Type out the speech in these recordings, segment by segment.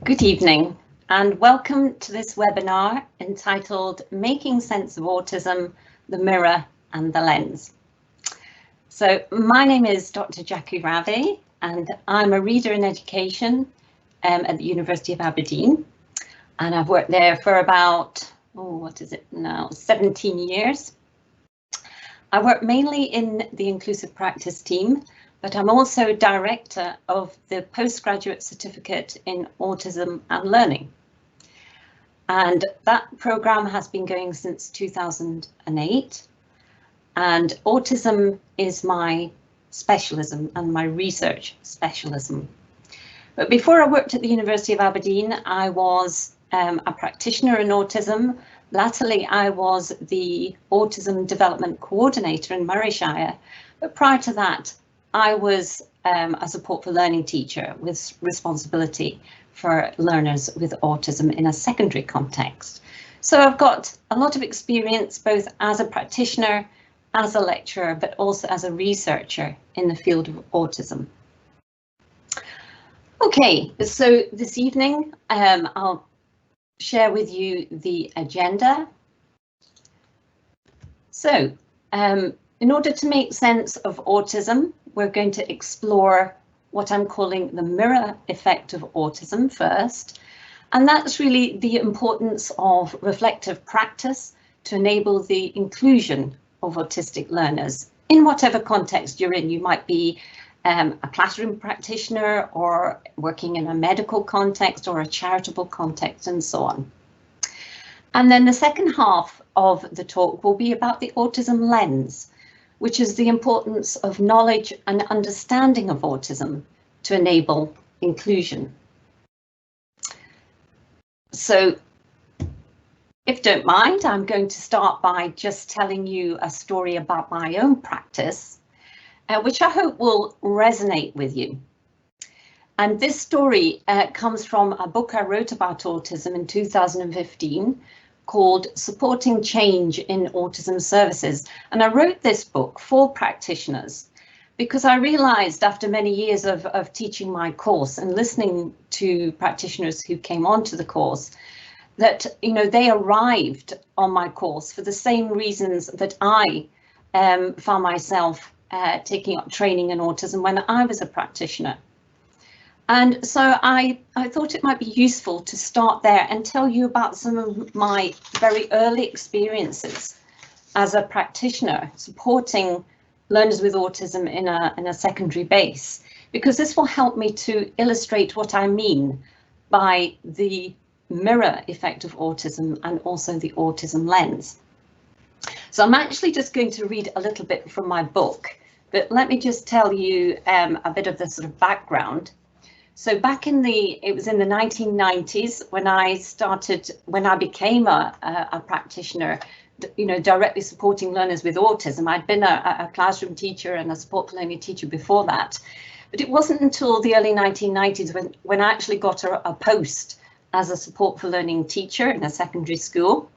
Good evening and welcome to this webinar entitled Making Sense of Autism, the Mirror and the Lens. So my name is Dr. Jackie Ravi and I'm a reader in education at the University of Aberdeen, and I've worked there for about, 17 years. I work mainly in the Inclusive Practice team, but I'm also director of the Postgraduate Certificate in Autism and Learning. And that programme has been going since 2008. And autism is my specialism and my research specialism. But before I worked at the University of Aberdeen, I was a practitioner in autism. Latterly, I was the Autism Development Coordinator in Murrayshire. But prior to that, I was a support for learning teacher with responsibility for learners with autism in a secondary context. So I've got a lot of experience both as a practitioner, as a lecturer, but also as a researcher in the field of autism. Okay, so this evening I'll share with you the agenda. So in order to make sense of autism, we're going to explore what I'm calling the mirror effect of autism first. And that's really the importance of reflective practice to enable the inclusion of autistic learners in whatever context you're in. You might be a classroom practitioner or working in a medical context or a charitable context and so on. And then the second half of the talk will be about the autism lens, which is the importance of knowledge and understanding of autism to enable inclusion. So, if you don't mind, I'm going to start by just telling you a story about my own practice, which I hope will resonate with you. And this story comes from a book I wrote about autism in 2015 called Supporting Change in Autism Services. And I wrote this book for practitioners because I realised after many years of teaching my course and listening to practitioners who came onto the course that, you know, they arrived on my course for the same reasons that I found myself taking up training in autism when I was a practitioner. And so I thought it might be useful to start there and tell you about some of my very early experiences as a practitioner supporting learners with autism in a secondary base, because this will help me to illustrate what I mean by the mirror effect of autism and also the autism lens. So I'm actually just going to read a little bit from my book, but let me just tell you a bit of the sort of background. So back in it was in the 1990s when I became a practitioner, you know, directly supporting learners with autism. I'd been a classroom teacher and a support for learning teacher before that, but it wasn't until the early 1990s when I actually got a post as a support for learning teacher in a secondary school.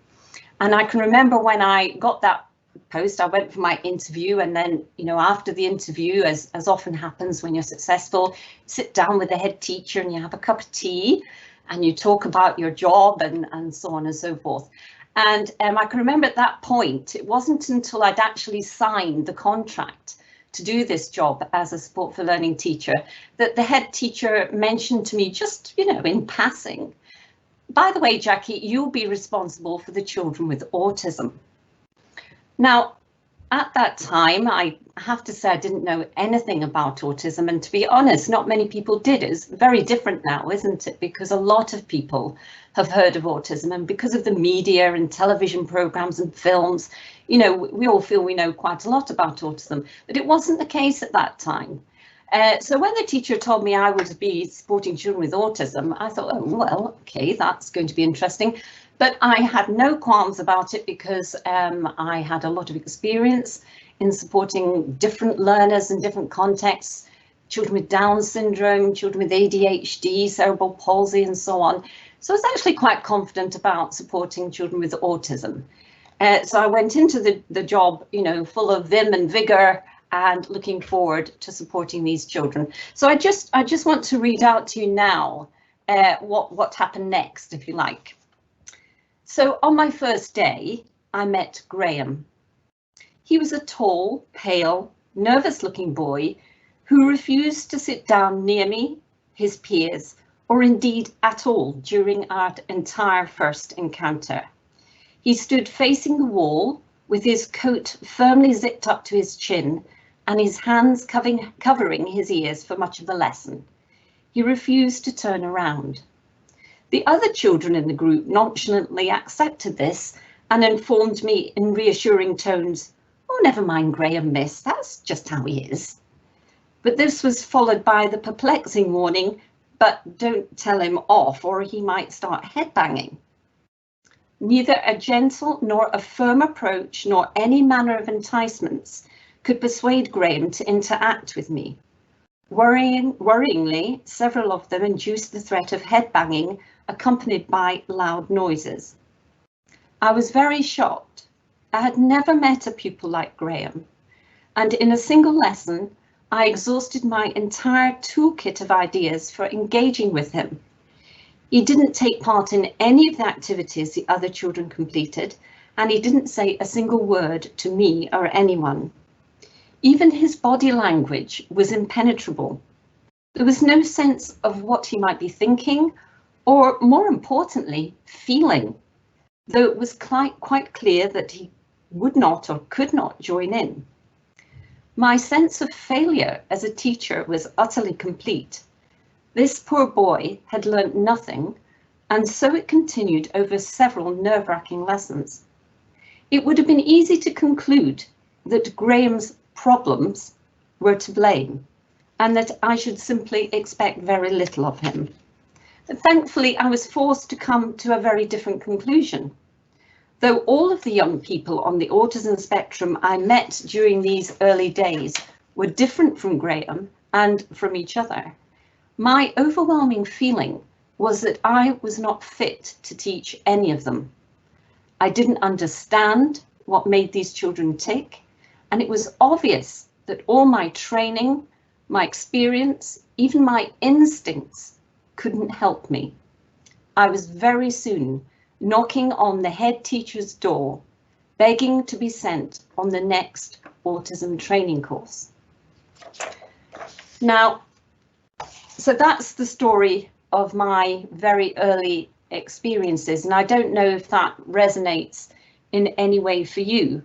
And I can remember when I got that post, I went for my interview, and then, you know, after the interview, as often happens when you're successful, sit down with the head teacher and you have a cup of tea and you talk about your job and so on and so forth. And I can remember at that point, it wasn't until I'd actually signed the contract to do this job as a support for learning teacher that the head teacher mentioned to me, just, you know, in passing, by the way, Jackie, you'll be responsible for the children with autism. Now, at that time, I have to say I didn't know anything about autism, and to be honest, not many people did. It's very different now, isn't it? Because a lot of people have heard of autism, and because of the media and television programs and films, you know, we all feel we know quite a lot about autism, but it wasn't the case at that time. So when the teacher told me I would be supporting children with autism, I thought, oh, well, okay, that's going to be interesting. But I had no qualms about it because I had a lot of experience in supporting different learners in different contexts, children with Down syndrome, children with ADHD, cerebral palsy, and so on. So I was actually quite confident about supporting children with autism. So I went into the job, you know, full of vim and vigour and looking forward to supporting these children. So I just want to read out to you now what happened next, if you like. So on my first day, I met Graham. He was a tall, pale, nervous-looking boy who refused to sit down near me, his peers, or indeed at all during our entire first encounter. He stood facing the wall with his coat firmly zipped up to his chin and his hands covering his ears for much of the lesson. He refused to turn around. The other children in the group nonchalantly accepted this and informed me in reassuring tones, "Oh, never mind Graham, miss, that's just how he is." But this was followed by the perplexing warning, "But don't tell him off or he might start headbanging." Neither a gentle nor a firm approach nor any manner of enticements could persuade Graham to interact with me. Worryingly, several of them induced the threat of headbanging accompanied by loud noises. I was very shocked. I had never met a pupil like Graham, and in a single lesson, I exhausted my entire toolkit of ideas for engaging with him. He didn't take part in any of the activities the other children completed, and he didn't say a single word to me or anyone. Even his body language was impenetrable. There was no sense of what he might be thinking, or more importantly, feeling, though it was quite clear that he would not or could not join in. My sense of failure as a teacher was utterly complete. This poor boy had learnt nothing, and so it continued over several nerve-wracking lessons. It would have been easy to conclude that Graham's problems were to blame, and that I should simply expect very little of him. But thankfully, I was forced to come to a very different conclusion. Though all of the young people on the autism spectrum I met during these early days were different from Graham and from each other, my overwhelming feeling was that I was not fit to teach any of them. I didn't understand what made these children tick, and it was obvious that all my training, my experience, even my instincts couldn't help me. I was very soon knocking on the head teacher's door, begging to be sent on the next autism training course. Now, so that's the story of my very early experiences, and I don't know if that resonates in any way for you,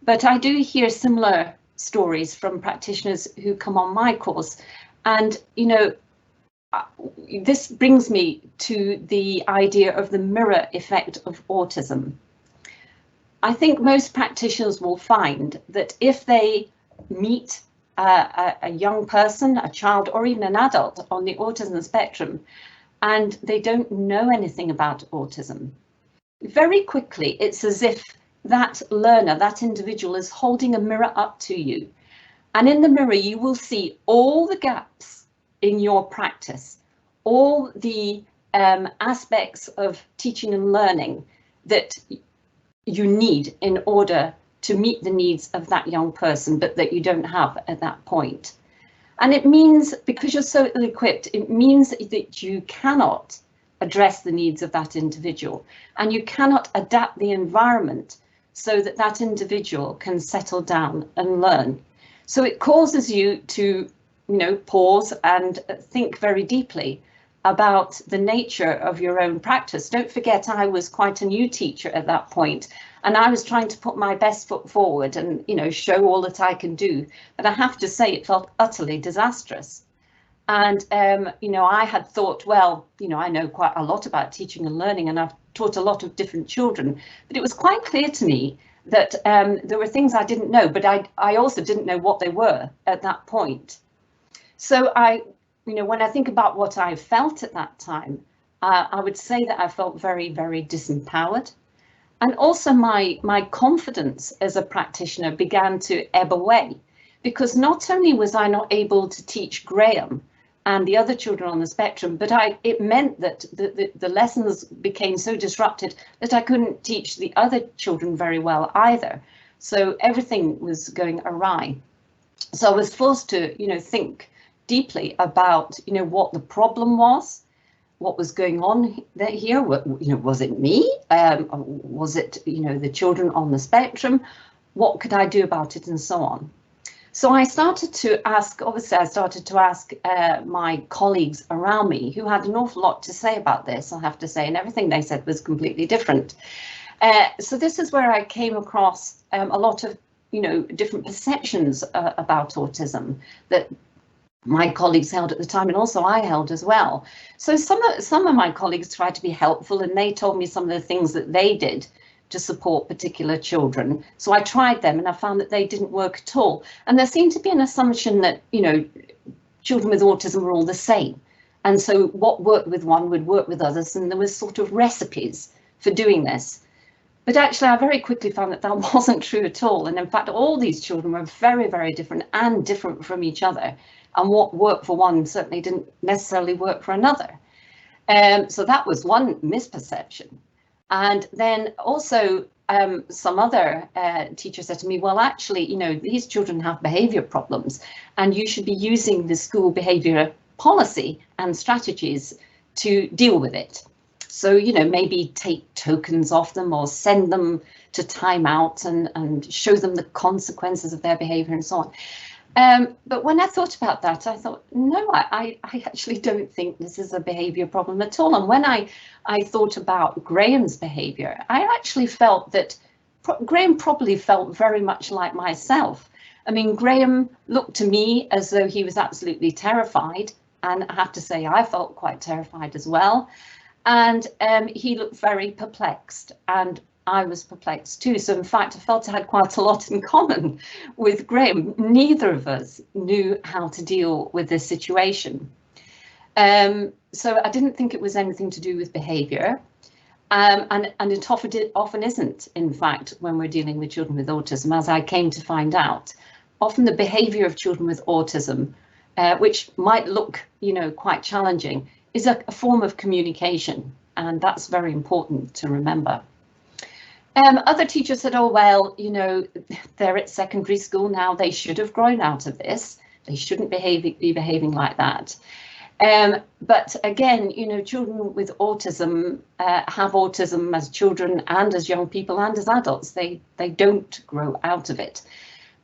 but I do hear similar stories from practitioners who come on my course, and you know, this brings me to the idea of the mirror effect of autism. I think most practitioners will find that if they meet a young person, a child, or even an adult on the autism spectrum, and they don't know anything about autism, very quickly it's as if that learner, that individual, is holding a mirror up to you. And in the mirror, you will see all the gaps in your practice, all the aspects of teaching and learning that you need in order to meet the needs of that young person, but that you don't have at that point. And it means, because you're so ill-equipped, it means that you cannot address the needs of that individual, and you cannot adapt the environment so that that individual can settle down and learn. So it causes you to, pause and think very deeply about the nature of your own practice. Don't forget, I was quite a new teacher at that point, and I was trying to put my best foot forward and, show all that I can do. But I have to say, it felt utterly disastrous. And, I had thought, well, I know quite a lot about teaching and learning, and I've taught a lot of different children, but it was quite clear to me that there were things I didn't know, but I also didn't know what they were at that point. So when I think about what I felt at that time, I would say that I felt very, very disempowered. And also my confidence as a practitioner began to ebb away, because not only was I not able to teach Graham and the other children on the spectrum, but it meant that the lessons became so disrupted that I couldn't teach the other children very well either. So everything was going awry. So I was forced to, think deeply about, what the problem was, what was going on here. Was it me? Was it, the children on the spectrum? What could I do about it, and so on? So I started to ask, my colleagues around me, who had an awful lot to say about this, I have to say, and everything they said was completely different. So this is where I came across a lot of, different perceptions about autism that my colleagues held at the time, and also I held as well. So some of my colleagues tried to be helpful, and they told me some of the things that they did to support particular children. So I tried them, and I found that they didn't work at all. And there seemed to be an assumption that, children with autism were all the same. And so what worked with one would work with others, and there was sort of recipes for doing this. But actually, I very quickly found that that wasn't true at all. And in fact, all these children were very, very different and different from each other. And what worked for one certainly didn't necessarily work for another. So that was one misperception. And then also some other teachers said to me, well, actually, these children have behavior problems, and you should be using the school behavior policy and strategies to deal with it. So, maybe take tokens off them or send them to timeout and show them the consequences of their behavior and so on. But when I thought about that, I thought, no, I actually don't think this is a behavior problem at all. And when I thought about Graham's behavior, I actually felt that Graham probably felt very much like myself. I mean, Graham looked to me as though he was absolutely terrified. And I have to say, I felt quite terrified as well. And he looked very perplexed, and I was perplexed too. So in fact, I felt I had quite a lot in common with Graham. Neither of us knew how to deal with this situation. So I didn't think it was anything to do with behaviour. And it often isn't, in fact, when we're dealing with children with autism, as I came to find out. Often the behaviour of children with autism, which might look, quite challenging, is a form of communication, and that's very important to remember. Other teachers said, oh, well, they're at secondary school now, they should have grown out of this. They shouldn't be behaving like that. But again, children with autism have autism as children and as young people and as adults. They don't grow out of it.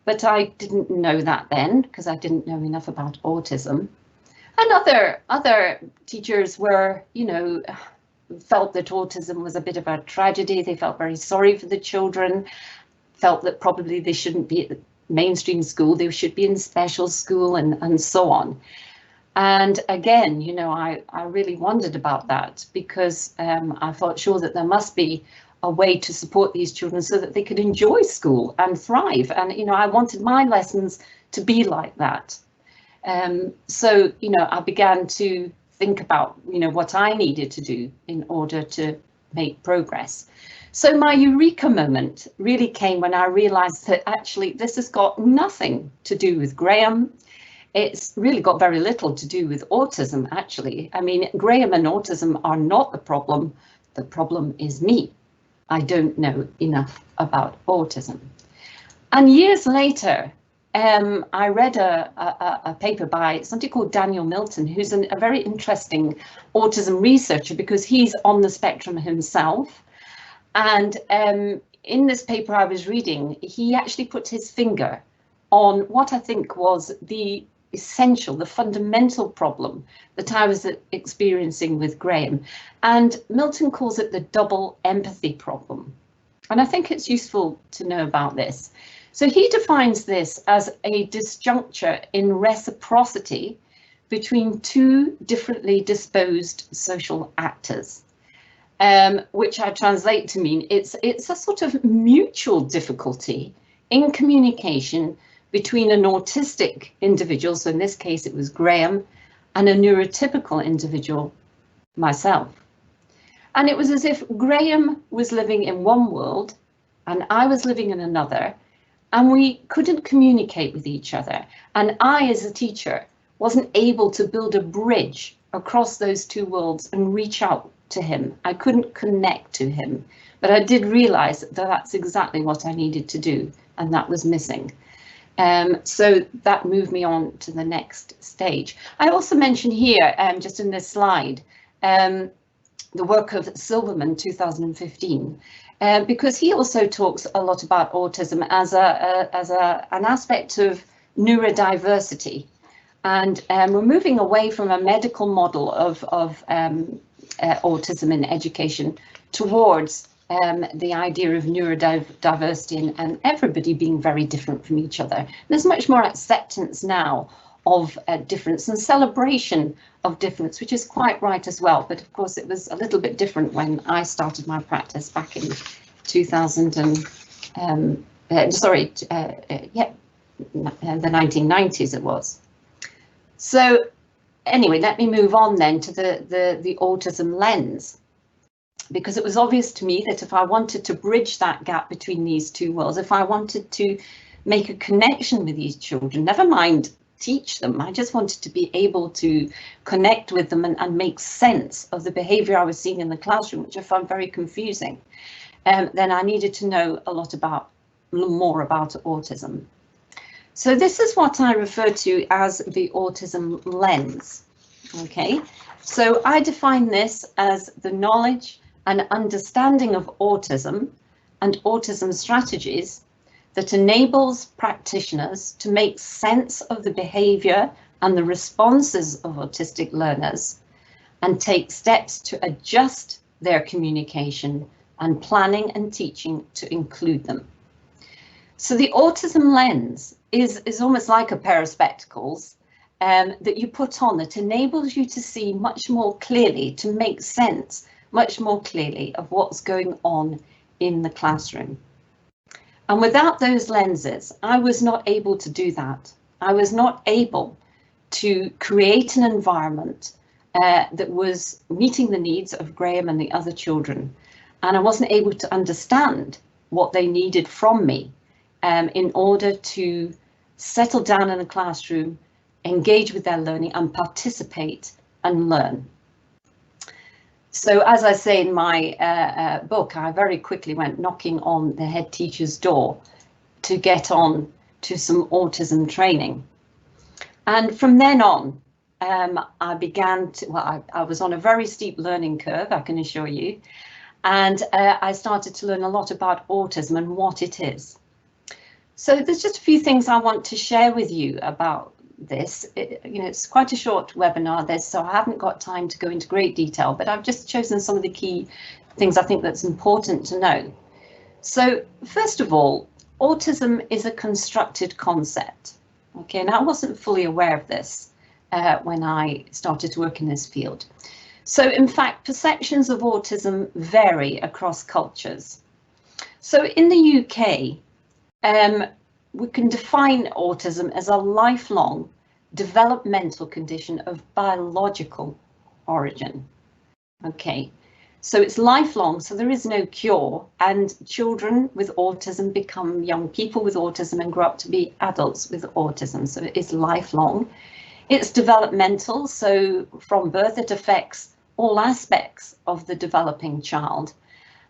But I didn't know that then, because I didn't know enough about autism. And other teachers were, felt that autism was a bit of a tragedy. They felt very sorry for the children, felt that probably they shouldn't be at mainstream school, they should be in special school, and so on. And again, I really wondered about that, because I thought, sure, that there must be a way to support these children so that they could enjoy school and thrive. And, I wanted my lessons to be like that. So, I began to think about, what I needed to do in order to make progress. So my eureka moment really came when I realized that actually this has got nothing to do with Graham. It's really got very little to do with autism, actually. I mean, Graham and autism are not the problem. The problem is me. I don't know enough about autism. And years later, I read a paper by somebody called Daniel Milton, who's a very interesting autism researcher, because he's on the spectrum himself. And in this paper I was reading, he actually put his finger on what I think was the essential, the fundamental problem that I was experiencing with Graham. And Milton calls it the double empathy problem. And I think it's useful to know about this. So he defines this as a disjuncture in reciprocity between two differently disposed social actors, which I translate to mean it's a sort of mutual difficulty in communication between an autistic individual, so in this case it was Graham, and a neurotypical individual, myself. And it was as if Graham was living in one world and I was living in another, and we couldn't communicate with each other. And I, as a teacher, wasn't able to build a bridge across those two worlds and reach out to him. I couldn't connect to him, but I did realize that that's exactly what I needed to do, and that was missing. So that moved me on to the next stage. I also mentioned here, just in this slide, the work of Silverman, 2015, because he also talks a lot about autism as an aspect of neurodiversity. And we're moving away from a medical model of autism in education towards the idea of neurodiversity and everybody being very different from each other. There's much more acceptance now of difference and celebration of difference, which is quite right as well. But of course, it was a little bit different when I started my practice back in 2000 and the 1990s it was. So anyway, let me move on then to the autism lens, because it was obvious to me that if I wanted to bridge that gap between these two worlds, if I wanted to make a connection with these children, never mind teach them, I just wanted to be able to connect with them and make sense of the behaviour I was seeing in the classroom, which I found very confusing, then I needed to know a lot more about autism. So this is what I refer to as the autism lens. Okay, so I define this as the knowledge and understanding of autism and autism strategies that enables practitioners to make sense of the behaviour and the responses of autistic learners and take steps to adjust their communication and planning and teaching to include them. So the autism lens is almost like a pair of spectacles that you put on that enables you to see much more clearly, to make sense much more clearly of what's going on in the classroom. And without those lenses, I was not able to do that. I was not able to create an environment that was meeting the needs of Graham and the other children. And I wasn't able to understand what they needed from me in order to settle down in the classroom, engage with their learning and participate and learn. So as I say in my book, I very quickly went knocking on the head teacher's door to get on to some autism training. And from then on, I began to, well, I was on a very steep learning curve, I can assure you. And I started to learn a lot about autism and what it is. So there's just a few things I want to share with you about this. It's quite a short webinar, so I haven't got time to go into great detail, but I've just chosen some of the key things I think that's important to know. So first of all, autism is a constructed concept. Okay, and I wasn't fully aware of this when I started to work in this field. So in fact, perceptions of autism vary across cultures. So in the UK, we can define autism as a lifelong developmental condition of biological origin. Okay, so it's lifelong, so there is no cure, and children with autism become young people with autism and grow up to be adults with autism, so it is lifelong. It's developmental, so from birth it affects all aspects of the developing child.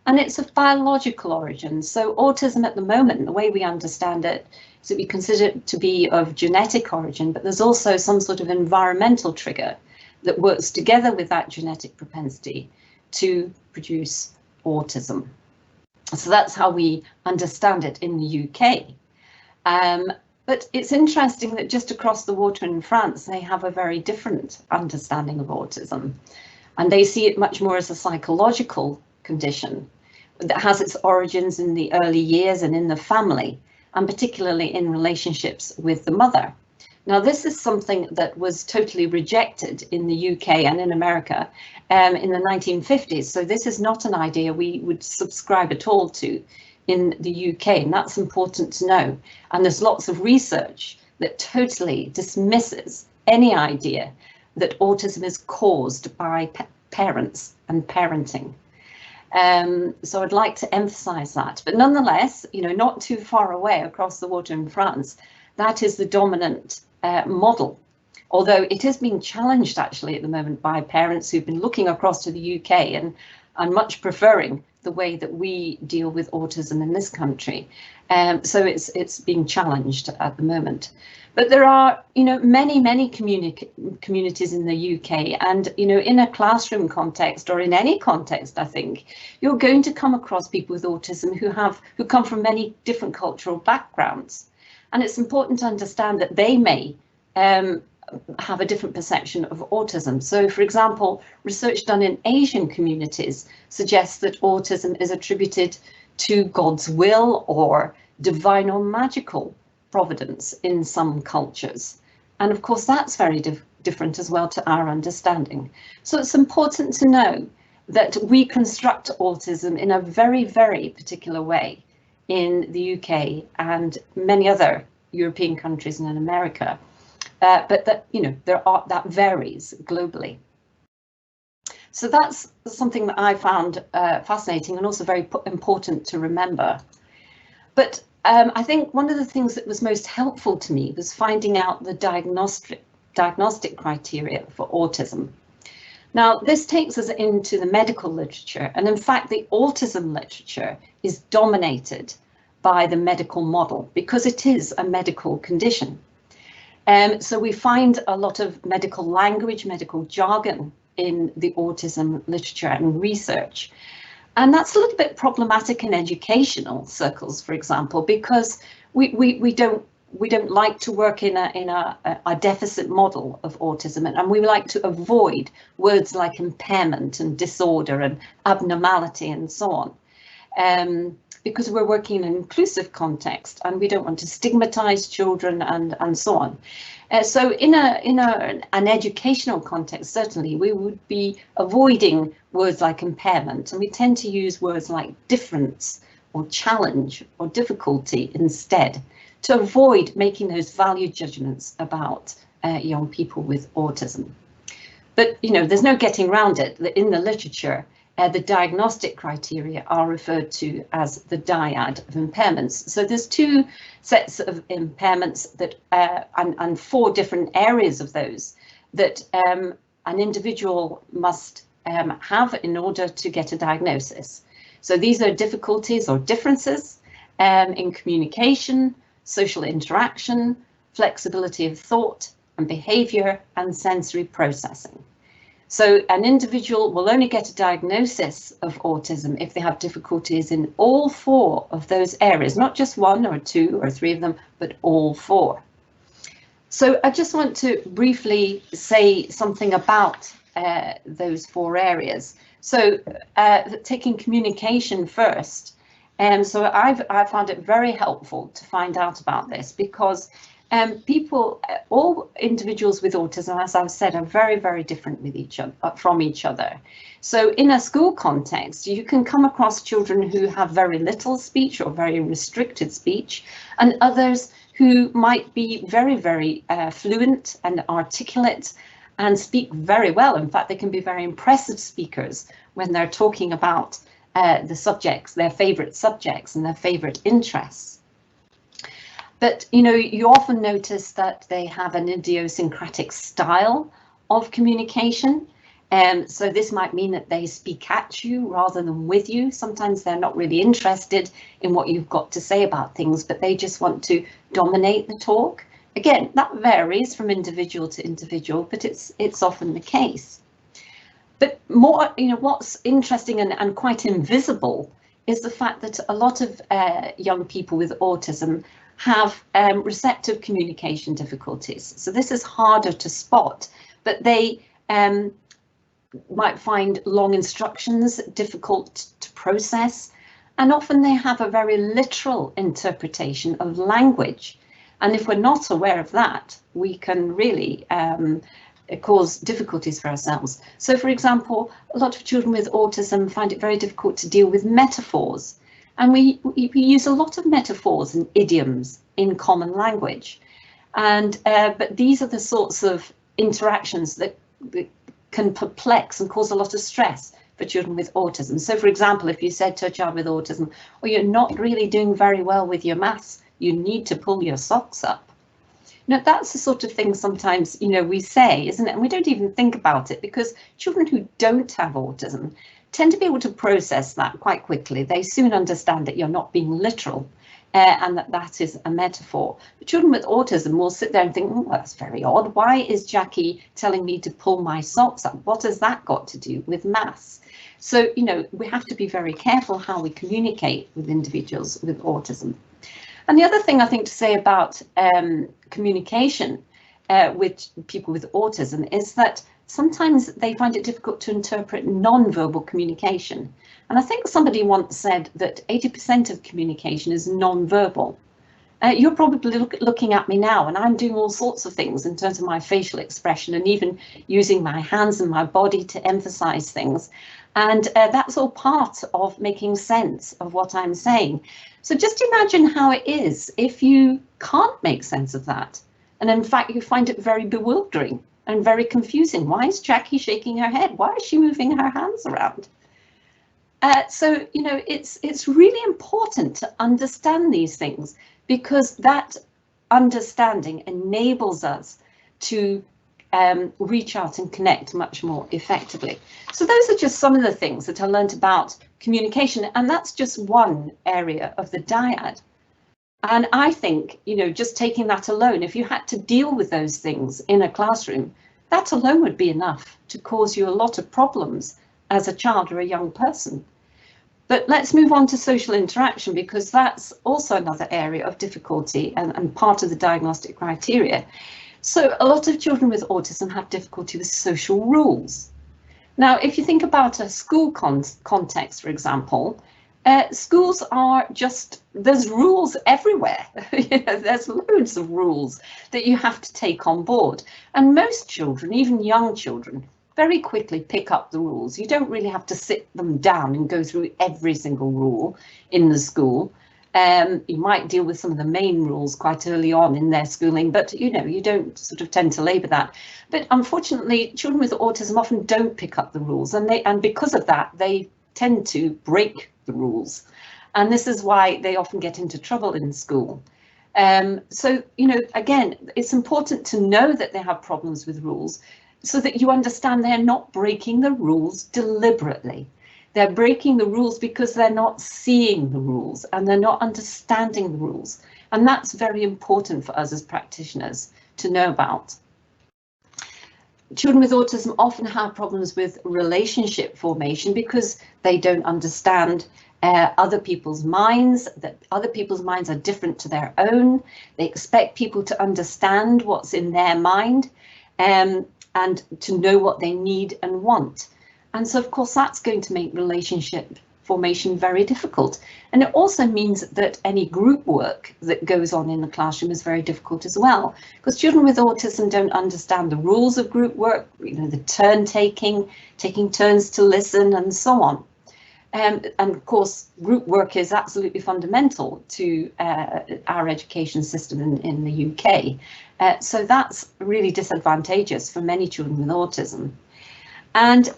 And it's of biological origin. So autism at the moment, the way we understand it, is that we consider it to be of genetic origin, but there's also some sort of environmental trigger that works together with that genetic propensity to produce autism. So that's how we understand it in the UK. But it's interesting that just across the water in France, they have a very different understanding of autism. And they see it much more as a psychological condition that has its origins in the early years and in the family, and particularly in relationships with the mother. Now, this is something that was totally rejected in the UK and in America in the 1950s. So this is not an idea we would subscribe at all to in the UK, and that's important to know. And there's lots of research that totally dismisses any idea that autism is caused by parents and parenting. So I'd like to emphasize that, but nonetheless, not too far away across the water in France, that is the dominant model, although it is being challenged actually at the moment by parents who've been looking across to the UK and and much preferring the way that we deal with autism in this country. So it's being challenged at the moment. But there are, many communities in the UK, and, in a classroom context or in any context, I think, you're going to come across people with autism who come from many different cultural backgrounds. And it's important to understand that they may have a different perception of autism. So, for example, research done in Asian communities suggests that autism is attributed to God's will or divine or magical providence in some cultures. And of course, that's very different as well to our understanding. So it's important to know that we construct autism in a very, very particular way in the UK and many other European countries and in America. But that, that varies globally. So that's something that I found fascinating and also very important to remember. But I think one of the things that was most helpful to me was finding out the diagnostic criteria for autism. Now, this takes us into the medical literature, and in fact, the autism literature is dominated by the medical model because it is a medical condition. So we find a lot of medical language, medical jargon in the autism literature and research. And that's a little bit problematic in educational circles, for example, because we don't like to work in a deficit model of autism, and we like to avoid words like impairment and disorder and abnormality and so on. Because we're working in an inclusive context and we don't want to stigmatize children and so on. So in an educational context, certainly we would be avoiding words like impairment, and we tend to use words like difference or challenge or difficulty instead to avoid making those value judgments about young people with autism. But there's no getting around it. In the literature, the diagnostic criteria are referred to as the dyad of impairments. So there's two sets of impairments that and four different areas of those that an individual must have in order to get a diagnosis. So these are difficulties or differences in communication, social interaction, flexibility of thought and behavior, and sensory processing. So an individual will only get a diagnosis of autism if they have difficulties in all four of those areas, not just one or two or three of them, but all four. So I just want to briefly say something about those four areas. So taking communication first. So I found it very helpful to find out about this because all individuals with autism, as I've said, are very, very different from each other. So in a school context, you can come across children who have very little speech or very restricted speech, and others who might be very, very fluent and articulate and speak very well. In fact, they can be very impressive speakers when they're talking about the subjects, their favorite subjects and their favorite interests. But, you often notice that they have an idiosyncratic style of communication. So this might mean that they speak at you rather than with you. Sometimes they're not really interested in what you've got to say about things, but they just want to dominate the talk. Again, that varies from individual to individual, but it's often the case. But more, what's interesting and quite invisible is the fact that a lot of young people with autism have receptive communication difficulties. So this is harder to spot, but they might find long instructions difficult to process, and often they have a very literal interpretation of language. And if we're not aware of that, we can really cause difficulties for ourselves. So, for example, a lot of children with autism find it very difficult to deal with metaphors. And we use a lot of metaphors and idioms in common language. And but these are the sorts of interactions that can perplex and cause a lot of stress for children with autism. So, for example, if you said to a child with autism, "Oh, you're not really doing very well with your maths, you need to pull your socks up." That's the sort of thing sometimes, we say, isn't it? And we don't even think about it because children who don't have autism tend to be able to process that quite quickly. They soon understand that you're not being literal and that is a metaphor. But children with autism will sit there and think, oh, that's very odd. Why is Jackie telling me to pull my socks up? What has that got to do with maths? So, you know, we have to be very careful how we communicate with individuals with autism. And the other thing I think to say about communication with people with autism is that sometimes they find it difficult to interpret non-verbal communication. And I think somebody once said that 80% of communication is non-verbal. You're probably looking at me now and I'm doing all sorts of things in terms of my facial expression and even using my hands and my body to emphasize things. And that's all part of making sense of what I'm saying. So just imagine how it is if you can't make sense of that. And in fact, you find it very bewildering and very confusing. Why is Jackie shaking her head? Why is she moving her hands around? So, you know, it's really important to understand these things, because that understanding enables us to reach out and connect much more effectively. So those are just some of the things that I learned about communication, and that's just one area of the dyad. And I think, you know, just taking that alone, if you had to deal with those things in a classroom, that alone would be enough to cause you a lot of problems as a child or a young person. But let's move on to social interaction, because that's also another area of difficulty and part of the diagnostic criteria. So a lot of children with autism have difficulty with social rules. Now, if you think about a school context, for example, schools are just, there's rules everywhere. You know, there's loads of rules that you have to take on board. And most children, even young children, very quickly pick up the rules. You don't really have to sit them down and go through every single rule in the school. You might deal with some of the main rules quite early on in their schooling, but you know, you don't sort of tend to labour that. But unfortunately, children with autism often don't pick up the rules, and because of that, they tend to break the rules. And this is why they often get into trouble in school. So, you know, again, it's important to know that they have problems with rules so that you understand they're not breaking the rules deliberately. They're breaking the rules because they're not seeing the rules and they're not understanding the rules. And that's very important for us as practitioners to know about. Children with autism often have problems with relationship formation because they don't understand other people's minds, that other people's minds are different to their own. They expect people to understand what's in their mind and to know what they need and want. And so, of course, that's going to make relationship formation very difficult. And it also means that any group work that goes on in the classroom is very difficult as well, because children with autism don't understand the rules of group work, you know, the turn taking turns to listen and so on. And of course, group work is absolutely fundamental to our education system in the UK. So that's really disadvantageous for many children with autism. And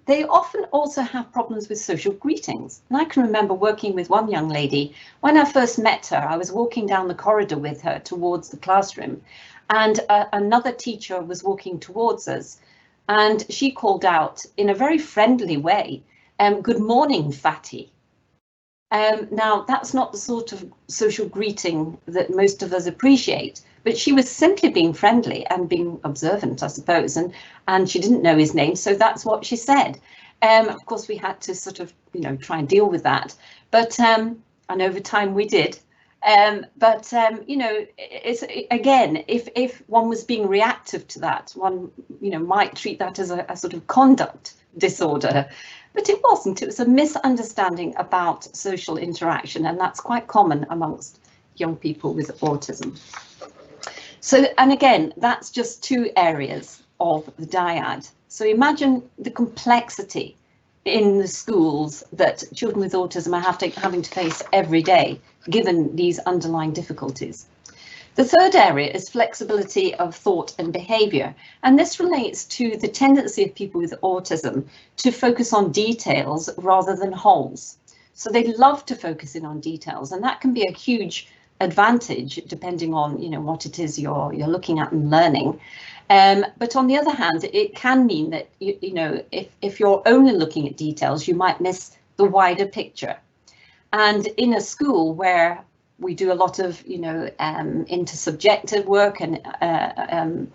they often also have problems with social greetings. And I can remember working with one young lady. When I first met her, I was walking down the corridor with her towards the classroom, and another teacher was walking towards us, and she called out in a very friendly way, "Good morning, Fatty." Now, that's not the sort of social greeting that most of us appreciate, but she was simply being friendly and being observant, I suppose, and she didn't know his name, so that's what she said. Of course, we had to sort of, you know, try and deal with that, but and over time we did. You know, it's again, if one was being reactive to that, one, you know, might treat that as a sort of conduct disorder. But it wasn't. It was a misunderstanding about social interaction, and that's quite common amongst young people with autism. So, and again, that's just two areas of the dyad. So imagine the complexity in the schools that children with autism are having to face every day, given these underlying difficulties. The third area is flexibility of thought and behaviour, and this relates to the tendency of people with autism to focus on details rather than wholes. So they love to focus in on details, and that can be a huge advantage depending on, you know, what it is you're looking at and learning. But on the other hand, it can mean that, you know, if you're only looking at details, you might miss the wider picture. And in a school where we do a lot of, you know, intersubjective work and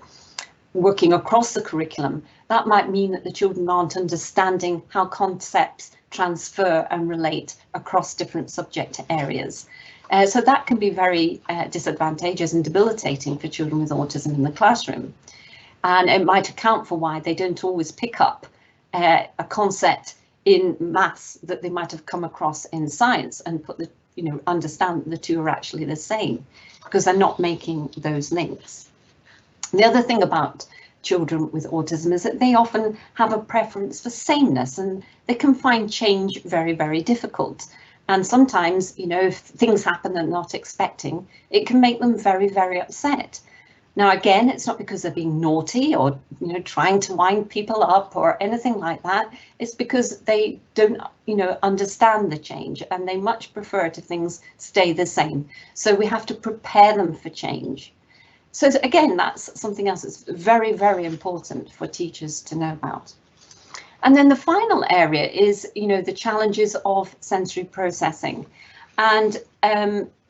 working across the curriculum, that might mean that the children aren't understanding how concepts transfer and relate across different subject areas. So that can be very disadvantageous and debilitating for children with autism in the classroom. And it might account for why they don't always pick up a concept in maths that they might have come across in science and put the, you know, understand the two are actually the same, because they're not making those links. The other thing about children with autism is that they often have a preference for sameness, and they can find change very, very difficult. And sometimes, you know, if things happen they're not expecting, it can make them very, very upset. Now, again, it's not because they're being naughty or, you know, trying to wind people up or anything like that. It's because they don't, you know, understand the change, and they much prefer to things stay the same. So we have to prepare them for change. So again, that's something else that's very, very important for teachers to know about. And then the final area is, you know, the challenges of sensory processing. And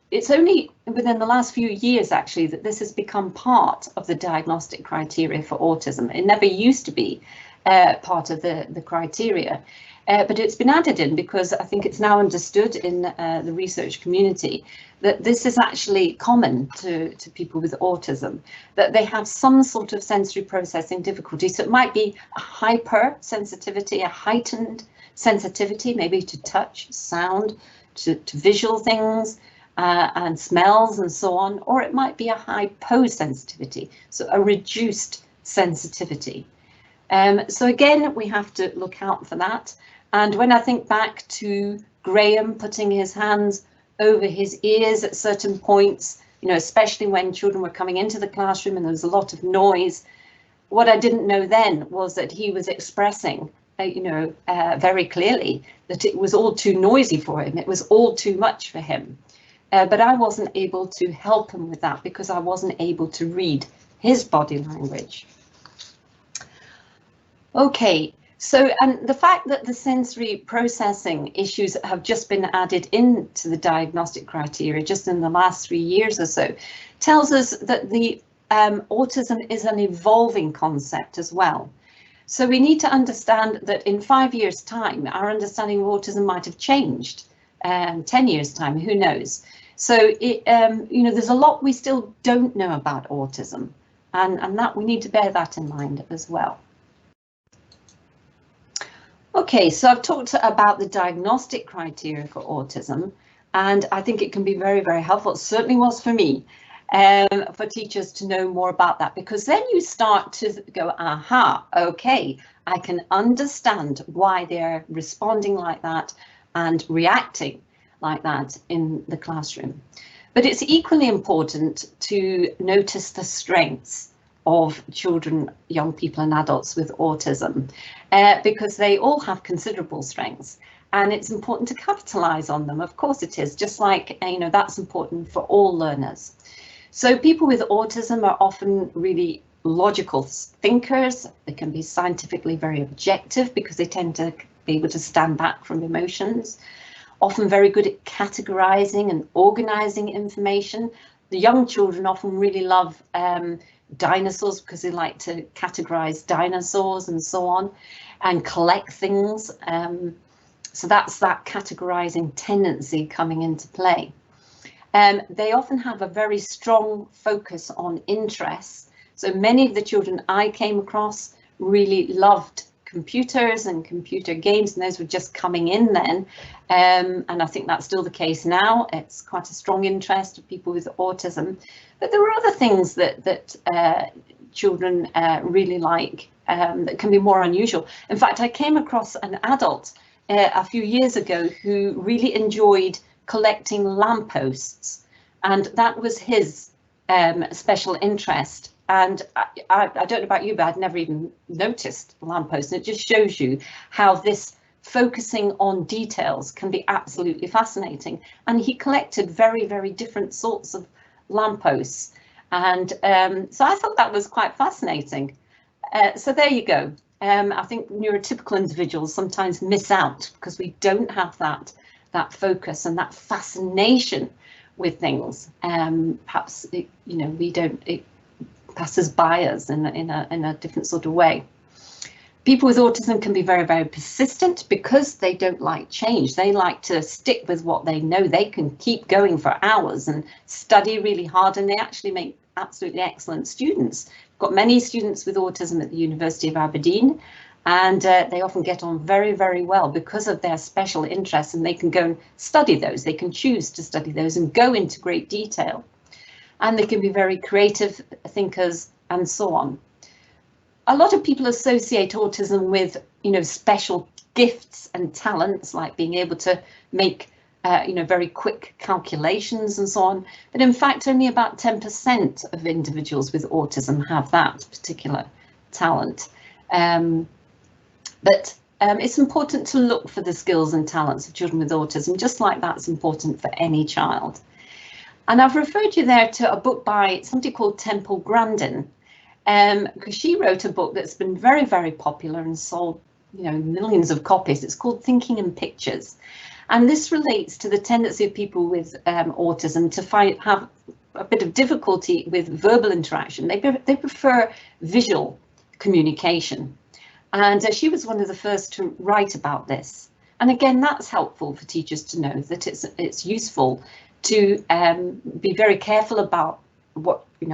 it's only within the last few years, actually, that this has become part of the diagnostic criteria for autism. It never used to be part of the criteria, but it's been added in because I think it's now understood in the research community that this is actually common to people with autism, that they have some sort of sensory processing difficulty. So it might be a hypersensitivity, a heightened sensitivity, maybe to touch, sound, to visual things, and smells and so on, or it might be a hyposensitivity, so a reduced sensitivity. So again, we have to look out for that. And when I think back to Graham putting his hands over his ears at certain points, you know, especially when children were coming into the classroom and there was a lot of noise, what I didn't know then was that he was expressing, you know, very clearly that it was all too noisy for him. It was all too much for him. But I wasn't able to help him with that because I wasn't able to read his body language. Okay, so and the fact that the sensory processing issues have just been added into the diagnostic criteria just in the last 3 years or so tells us that the autism is an evolving concept as well. So we need to understand that in 5 years' time, our understanding of autism might have changed. 10 years' time, who knows? So, you know, there's a lot we still don't know about autism, and that we need to bear that in mind as well. Okay, so I've talked about the diagnostic criteria for autism, and I think it can be very, very helpful. It certainly was for me, for teachers to know more about that, because then you start to go, aha, okay, I can understand why they're responding like that and reacting like that in the classroom. But it's equally important to notice the strengths of children, young people and adults with autism, because they all have considerable strengths, and it's important to capitalize on them. Of course it is, just like, you know, that's important for all learners. So people with autism are often really logical thinkers. They can be scientifically very objective because they tend to be able to stand back from emotions, often very good at categorizing and organizing information. The young children often really love dinosaurs because they like to categorize dinosaurs and so on, and collect things. So that's that categorizing tendency coming into play. They often have a very strong focus on interests. So many of the children I came across really loved computers and computer games, and those were just coming in then. And I think that's still the case now. It's quite a strong interest of people with autism. But there are other things that children really like that can be more unusual. In fact, I came across an adult a few years ago who really enjoyed collecting lampposts, and that was his special interest. And I don't know about you, but I'd never even noticed lampposts. And it just shows you how this focusing on details can be absolutely fascinating. And he collected very, very different sorts of lampposts. And so I thought that was quite fascinating. So there you go. I think neurotypical individuals sometimes miss out because we don't have that focus and that fascination with things. Perhaps it passes by us in a different sort of way. People with autism can be very, very persistent because they don't like change. They like to stick with what they know. They can keep going for hours and study really hard, and they actually make absolutely excellent students. We've got many students with autism at the University of Aberdeen, and they often get on very, very well because of their special interests, and they can go and study those. They can choose to study those and go into great detail. And they can be very creative thinkers and so on. A lot of people associate autism with, special gifts and talents, like being able to make, very quick calculations and so on. But in fact, only about 10% of individuals with autism have that particular talent. But it's important to look for the skills and talents of children with autism, just like that's important for any child. And I've referred you there to a book by somebody called Temple Grandin, because she wrote a book that's been very, very popular and sold, millions of copies. It's called Thinking in Pictures. And this relates to the tendency of people with autism to have a bit of difficulty with verbal interaction. They prefer visual communication. And she was one of the first to write about this. And again, that's helpful for teachers to know that it's useful to be very careful about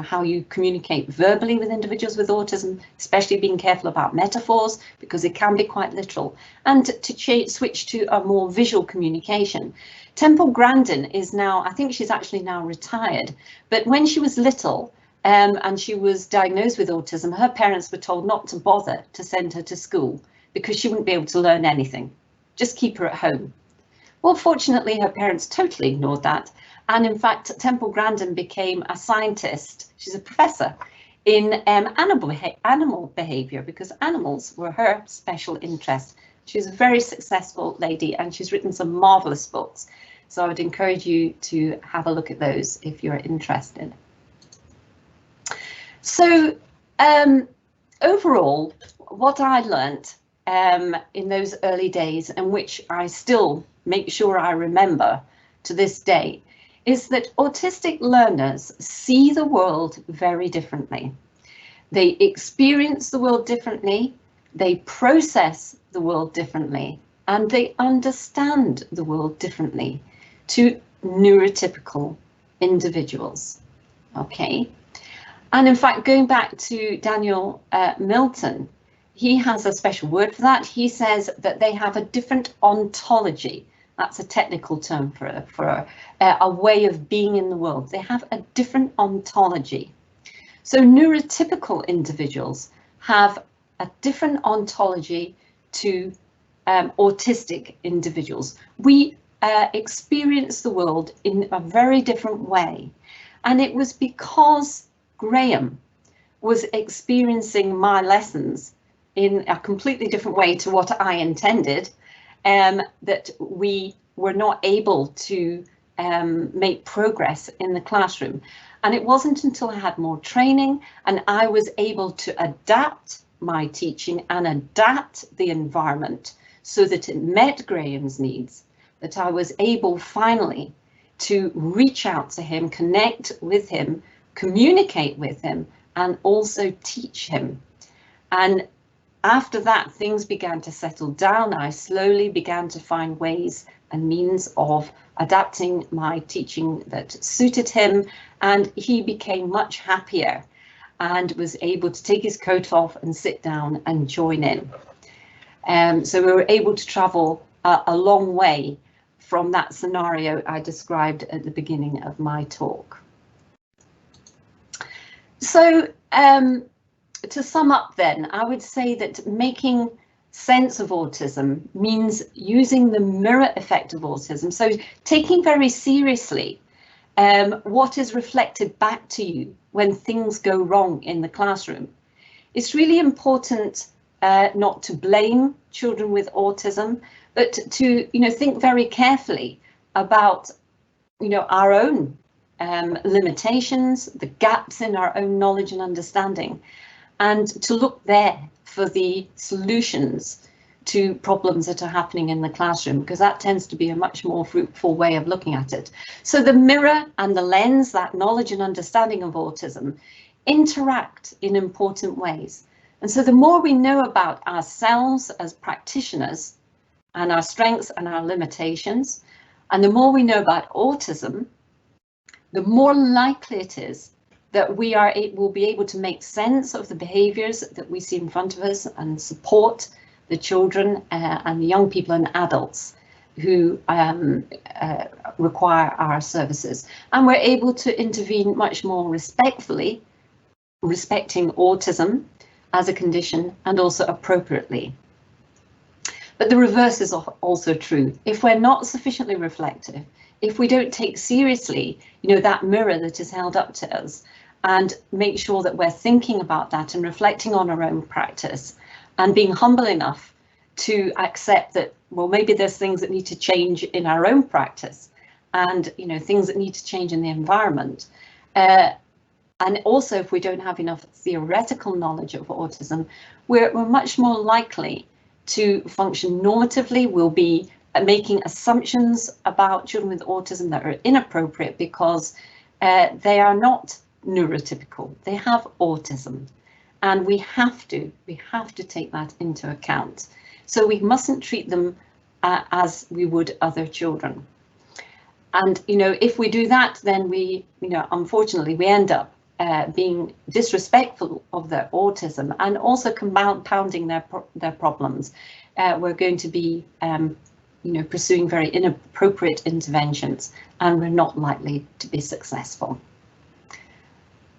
how you communicate verbally with individuals with autism, especially being careful about metaphors because it can be quite literal, and to switch to a more visual communication. Temple Grandin is now, I think she's actually now retired, but when she was little and she was diagnosed with autism, her parents were told not to bother to send her to school because she wouldn't be able to learn anything. Just keep her at home. Well, fortunately, her parents totally ignored that. And in fact, Temple Grandin became a scientist. She's a professor in animal behavior because animals were her special interest. She's a very successful lady and she's written some marvelous books. So I would encourage you to have a look at those if you're interested. So overall, what I learnt in those early days, and which I still make sure I remember to this day, is that autistic learners see the world very differently. They experience the world differently, they process the world differently, and they understand the world differently to neurotypical individuals. Okay, and in fact, going back to Daniel Milton, he has a special word for that. He says that they have a different ontology. That's a technical term for a way of being in the world. They have a different ontology. So neurotypical individuals have a different ontology to autistic individuals. We experience the world in a very different way. And it was because Graham was experiencing my lessons in a completely different way to what I intended, that we were not able to make progress in the classroom. And it wasn't until I had more training and I was able to adapt my teaching and adapt the environment so that it met Graham's needs, that I was able finally to reach out to him, connect with him, communicate with him, and also teach him. And after that, things began to settle down. I slowly began to find ways and means of adapting my teaching that suited him, and he became much happier and was able to take his coat off and sit down and join in. So we were able to travel a long way from that scenario I described at the beginning of my talk. So to sum up then, I would say that making sense of autism means using the mirror effect of autism. So taking very seriously what is reflected back to you when things go wrong in the classroom. It's really important not to blame children with autism, but to, think very carefully about, our own limitations, the gaps in our own knowledge and understanding, and to look there for the solutions to problems that are happening in the classroom, because that tends to be a much more fruitful way of looking at it. So the mirror and the lens, that knowledge and understanding of autism, interact in important ways. And so the more we know about ourselves as practitioners and our strengths and our limitations, and the more we know about autism, the more likely it is that we will be able to make sense of the behaviours that we see in front of us and support the children and the young people and adults who require our services. And we're able to intervene much more respectfully, respecting autism as a condition and also appropriately. But the reverse is also true. If we're not sufficiently reflective, if we don't take seriously, that mirror that is held up to us, and make sure that we're thinking about that and reflecting on our own practice and being humble enough to accept that, well, maybe there's things that need to change in our own practice and, things that need to change in the environment. And also, if we don't have enough theoretical knowledge of autism, we're much more likely to function normatively. We'll be making assumptions about children with autism that are inappropriate because they are not neurotypical, they have autism, and we have to take that into account. So we mustn't treat them as we would other children. And if we do that, then we unfortunately we end up being disrespectful of their autism and also compounding their problems. We're going to be pursuing very inappropriate interventions, and we're not likely to be successful.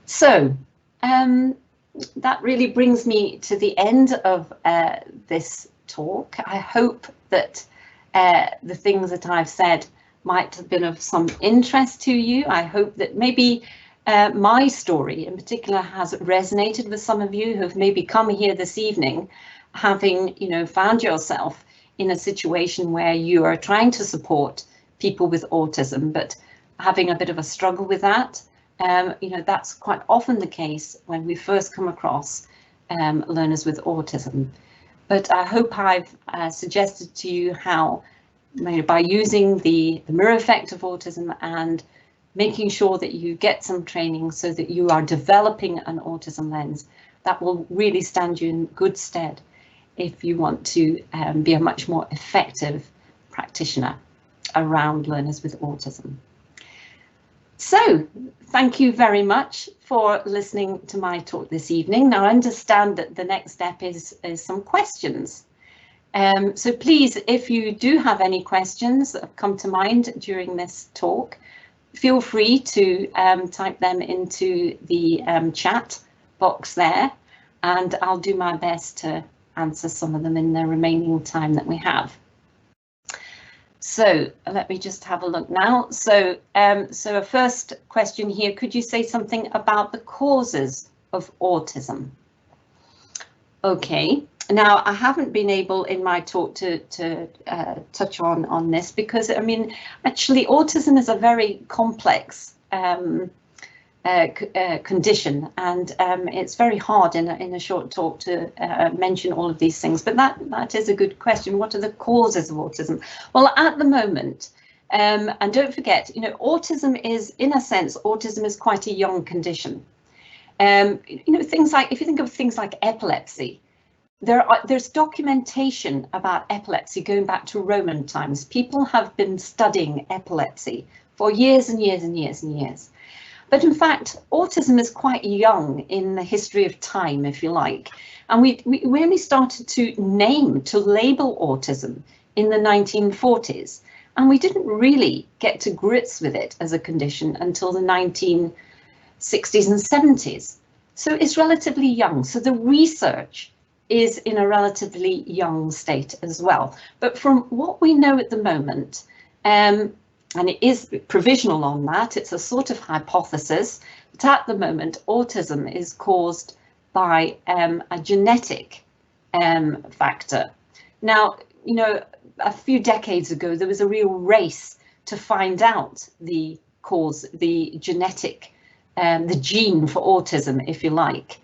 So that really brings me to the end of this talk. I hope that the things that I've said might have been of some interest to you. I hope that maybe my story in particular has resonated with some of you who have maybe come here this evening having found yourself in a situation where you are trying to support people with autism but having a bit of a struggle with that. That's quite often the case when we first come across learners with autism. But I hope I've suggested to you how, by using the mirror effect of autism and making sure that you get some training so that you are developing an autism lens, that will really stand you in good stead if you want to be a much more effective practitioner around learners with autism. So, thank you very much for listening to my talk this evening. Now, I understand that the next step is some questions. So please, if you do have any questions that have come to mind during this talk, feel free to type them into the chat box there, and I'll do my best to answer some of them in the remaining time that we have. So let me just have a look now. So a first question here, could you say something about the causes of autism? Okay, now I haven't been able in my talk to touch on this because, actually autism is a very complex condition, and it's very hard in a short talk to mention all of these things, but that is a good question. What are the causes of autism? Well, at the moment, and don't forget, autism is, in a sense, autism is quite a young condition. Things like, if you think of things like epilepsy, there's documentation about epilepsy going back to Roman times. People have been studying epilepsy for years and years and years and years. But in fact, autism is quite young in the history of time, if you like. And we only started to label autism in the 1940s. And we didn't really get to grips with it as a condition until the 1960s and 70s. So it's relatively young. So the research is in a relatively young state as well. But from what we know at the moment, and it is provisional on that, it's a sort of hypothesis, but at the moment autism is caused by a genetic factor. Now, a few decades ago, there was a real race to find out the cause, the genetic, the gene for autism, if you like.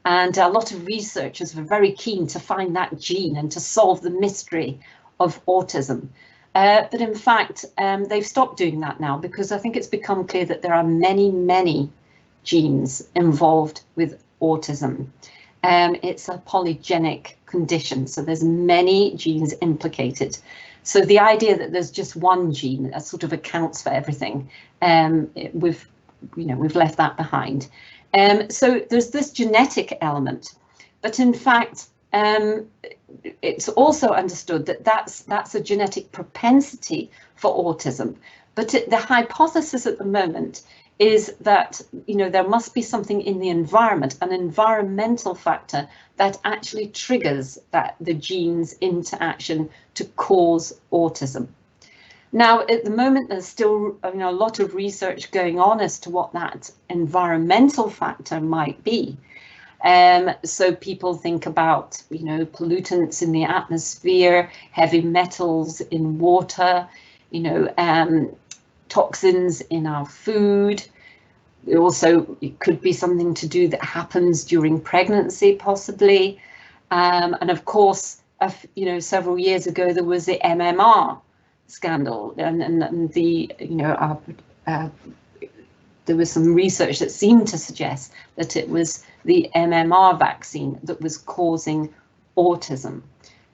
And a lot of researchers were very keen to find that gene and to solve the mystery of autism. But in fact, they've stopped doing that now, because I think it's become clear that there are many, many genes involved with autism. It's a polygenic condition, so there's many genes implicated. So the idea that there's just one gene that sort of accounts for everything, we've left that behind. So there's this genetic element, but in fact, it's also understood that that's a genetic propensity for autism. But the hypothesis at the moment is that, there must be something in the environment, an environmental factor that actually triggers the genes into action to cause autism. Now, at the moment, there's still a lot of research going on as to what that environmental factor might be. So people think about, pollutants in the atmosphere, heavy metals in water, toxins in our food. It could be something to do that happens during pregnancy, possibly. And of course, several years ago, there was the MMR scandal, and there was some research that seemed to suggest that it was the MMR vaccine that was causing autism.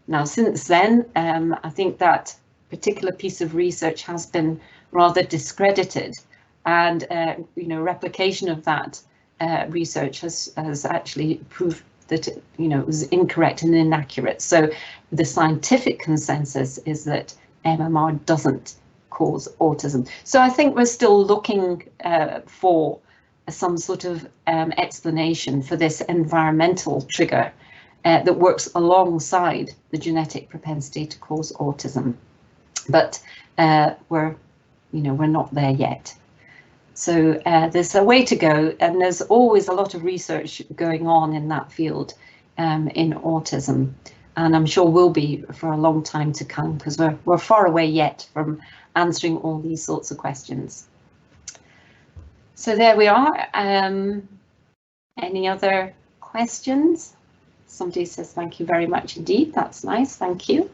Now, since then, I think that particular piece of research has been rather discredited, and replication of that research has actually proved that it was incorrect and inaccurate. So the scientific consensus is that MMR doesn't cause autism. So I think we're still looking for some sort of explanation for this environmental trigger that works alongside the genetic propensity to cause autism. But we're not there yet. So there's a way to go, and there's always a lot of research going on in that field in autism. And I'm sure will be for a long time to come, because we're far away yet from answering all these sorts of questions. So there we are. Any other questions? Somebody says thank you very much indeed. That's nice, thank you.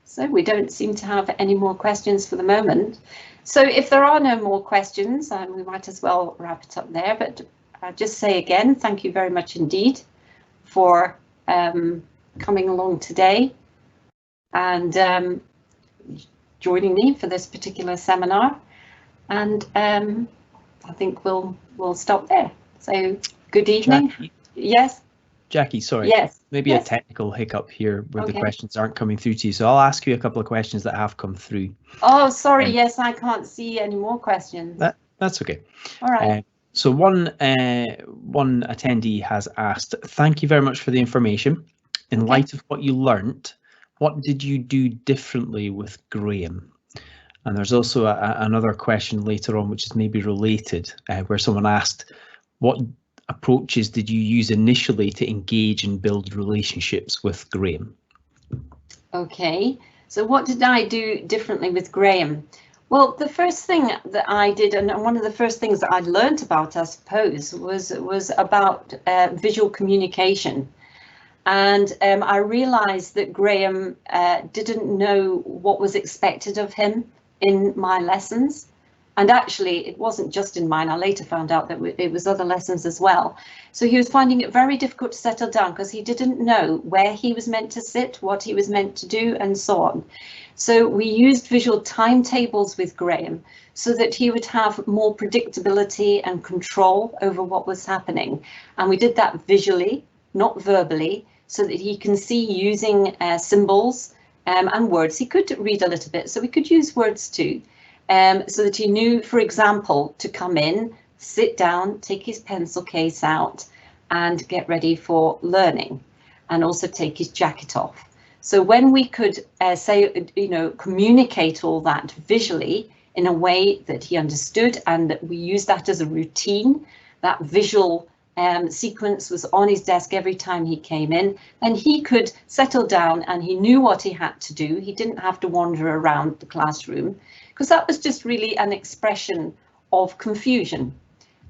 So we don't seem to have any more questions for the moment. So if there are no more questions, we might as well wrap it up there. But I'll just say again, thank you very much indeed for coming along today and joining me for this particular seminar. And I think we'll stop there. So good evening. Jackie. Yes. Jackie, sorry. Yes. Maybe yes. a technical hiccup here where okay. the questions aren't coming through to you. So I'll ask you a couple of questions that have come through. Oh, sorry. Yes, I can't see any more questions. That's okay. All right. So one attendee has asked, thank you very much for the information. In light of what you learnt, what did you do differently with Graham? And there's also another question later on, which is maybe related, where someone asked, what approaches did you use initially to engage and build relationships with Graham? Okay, so what did I do differently with Graham? Well, the first thing that I did, and one of the first things that I learned about, I suppose, was about visual communication. And I realized that Graham didn't know what was expected of him in my lessons. And actually, it wasn't just in mine. I later found out that it was other lessons as well. So he was finding it very difficult to settle down because he didn't know where he was meant to sit, what he was meant to do, and so on. So we used visual timetables with Graham so that he would have more predictability and control over what was happening. And we did that visually, not verbally, so that he can see using symbols and words. He could read a little bit, so we could use words too. So that he knew, for example, to come in, sit down, take his pencil case out and get ready for learning, and also take his jacket off. So when we could communicate all that visually in a way that he understood, and that we used that as a routine, that visual sequence was on his desk every time he came in, and he could settle down and he knew what he had to do. He didn't have to wander around the classroom, because that was just really an expression of confusion.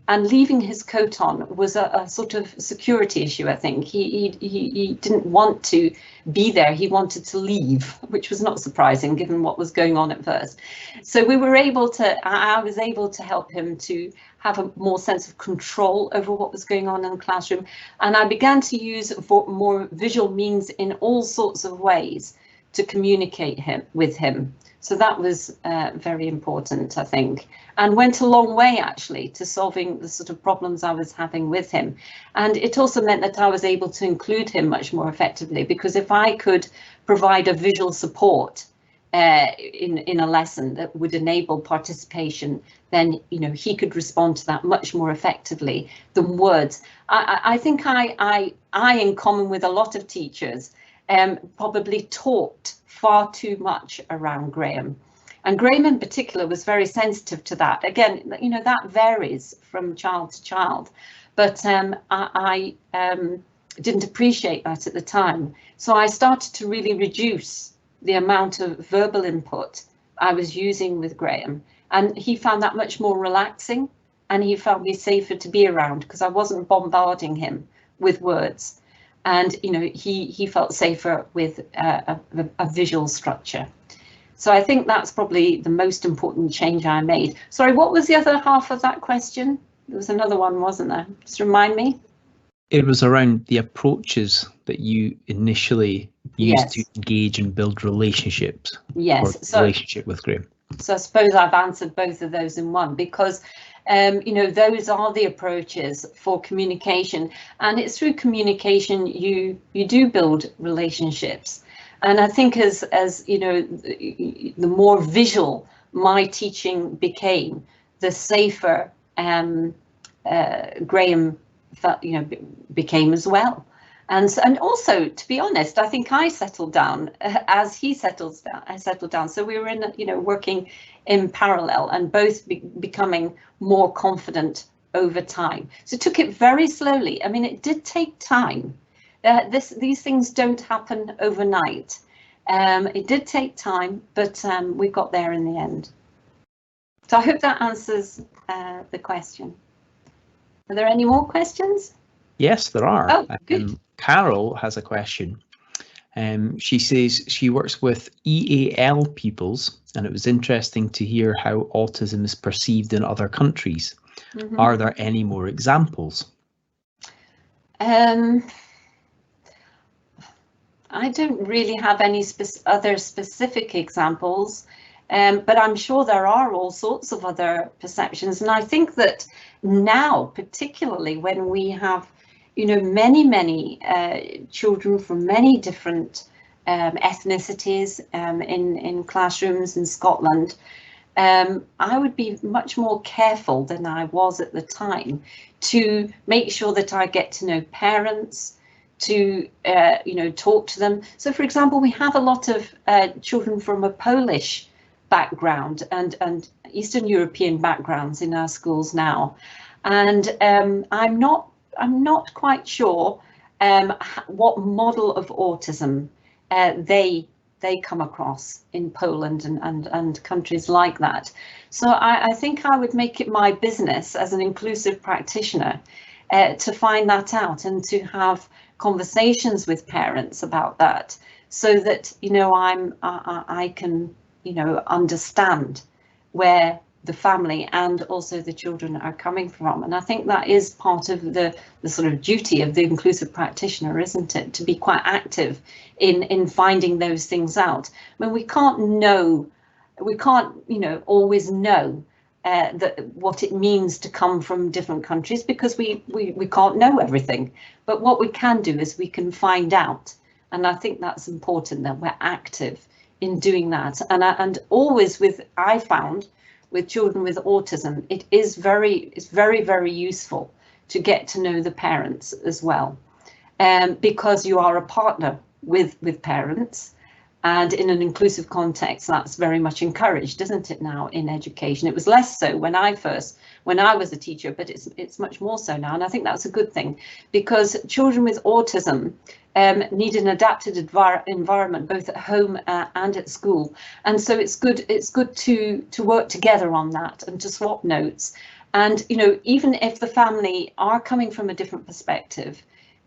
And leaving his coat on was a sort of security issue, I think. He didn't want to be there, he wanted to leave, which was not surprising given what was going on at first. So we were able to, I was able to help him to have a more sense of control over what was going on in the classroom. And I began to use more visual means in all sorts of ways to communicate with him. So that was very important, I think, and went a long way actually to solving the sort of problems I was having with him. And it also meant that I was able to include him much more effectively, because if I could provide a visual support in a lesson that would enable participation, then he could respond to that much more effectively than words. I think I, in common with a lot of teachers, probably talked far too much around Graham, and Graham in particular was very sensitive to that. Again, that varies from child to child, but I didn't appreciate that at the time, so I started to really reduce the amount of verbal input I was using with Graham, and he found that much more relaxing, and he found me safer to be around because I wasn't bombarding him with words. And he felt safer with a visual structure. So I think that's probably the most important change I made. Sorry, what was the other half of that question? There was another one, wasn't there? Just remind me. It was around the approaches that you initially used to engage and build relationships. Yes, so relationship with Graham. So I suppose I've answered both of those in one, because those are the approaches for communication, and it's through communication you do build relationships. And I think as the more visual my teaching became, the safer Graham became as well. And also, to be honest, I think I settled down as he settled down. I settled down. So we were working in parallel and both becoming more confident over time. So it took it very slowly. I mean, it did take time. These things don't happen overnight. It did take time, but we got there in the end. So I hope that answers the question. Are there any more questions? Yes, there are. Oh, good. Carol has a question. She says she works with EAL pupils, and it was interesting to hear how autism is perceived in other countries. Mm-hmm. Are there any more examples? I don't really have any other specific examples, but I'm sure there are all sorts of other perceptions. And I think that now, particularly when we have many children from many different ethnicities in classrooms in Scotland, I would be much more careful than I was at the time to make sure that I get to know parents, to talk to them. So, for example, we have a lot of children from a Polish background and Eastern European backgrounds in our schools now, and I'm not quite sure what model of autism they come across in Poland and countries like that. So I think I would make it my business as an inclusive practitioner to find that out and to have conversations with parents about that, so that I can understand where the family and also the children are coming from. And I think that is part of the sort of duty of the inclusive practitioner, isn't it? To be quite active in finding those things out. I mean, we can't always know that what it means to come from different countries, because we can't know everything. But what we can do is we can find out. And I think that's important, that we're active in doing that. And always I found with children with autism, it's very, very useful to get to know the parents as well, because you are a partner with parents, And in an inclusive context, that's very much encouraged, isn't it, now in education? It was less so when I was a teacher, but it's much more so now. And I think that's a good thing, because children with autism need an adapted environment both at home and at school. And so it's good to work together on that and to swap notes. And, you know, even if the family are coming from a different perspective,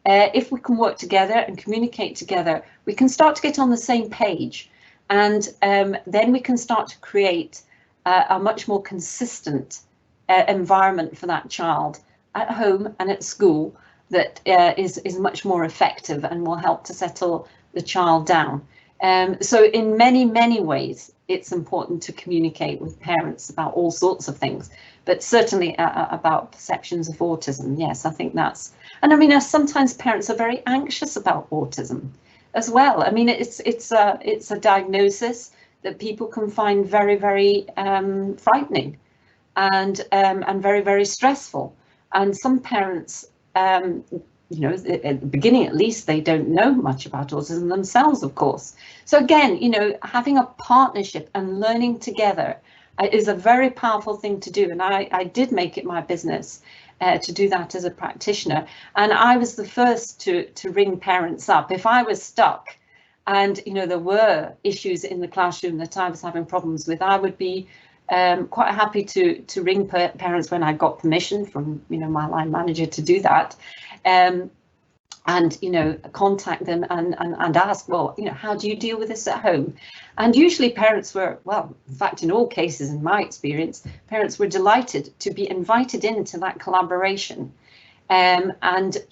if we can work together and communicate together, we can start to get on the same page, and then we can start to create a much more consistent environment for that child at home and at school that is much more effective and will help to settle the child down. So in many ways, it's important to communicate with parents about all sorts of things, but certainly about perceptions of autism. Yes, I think that's, and I mean, sometimes parents are very anxious about autism as well. I mean, it's a diagnosis that people can find very frightening and very stressful. And some parents, you know, at the beginning at least, they don't know much about autism themselves, of course. So again, you know, having a partnership and learning together is a very powerful thing to do. And I did make it my business to do that as a practitioner. And I was the first to ring parents up. If I was stuck and, you know, there were issues in the classroom that I was having problems with, I would be quite happy to ring parents when I got permission from, you know, my line manager to do that. And, you know, contact them and ask, well, you know, how do you deal with this at home? And usually parents were, well, in fact, in all cases, in my experience, parents were delighted to be invited into that collaboration, and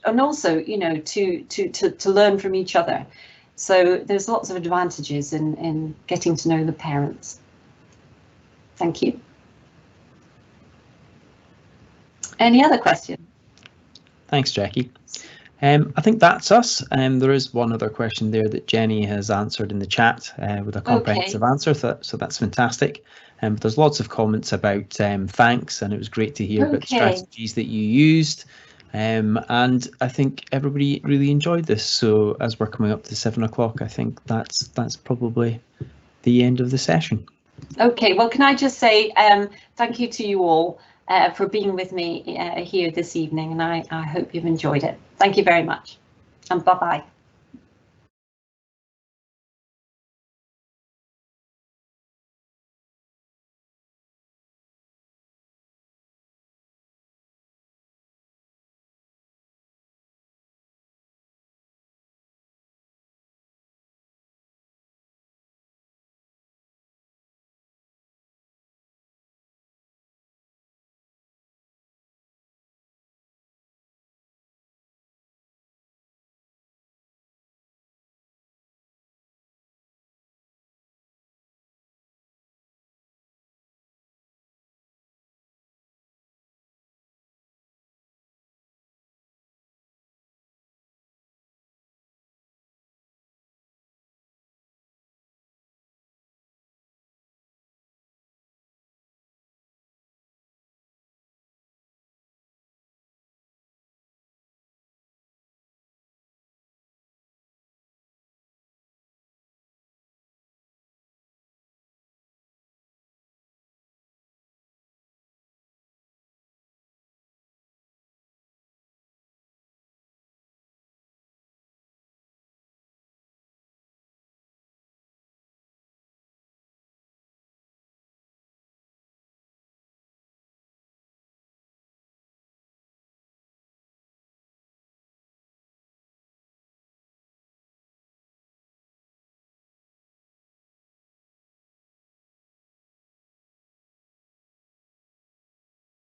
also, you know, to learn from each other. So there's lots of advantages in getting to know the parents. Thank you. Any other questions? Thanks, Jackie. I think that's us. There is one other question there that Jenny has answered in the chat with a comprehensive answer, so that's fantastic. But there's lots of comments about thanks, and it was great to hear about the strategies that you used. And I think everybody really enjoyed this. So as we're coming up to 7 o'clock, I think that's probably the end of the session. Okay, well, can I just say thank you to you all for being with me here this evening, and I hope you've enjoyed it. Thank you very much, and bye-bye.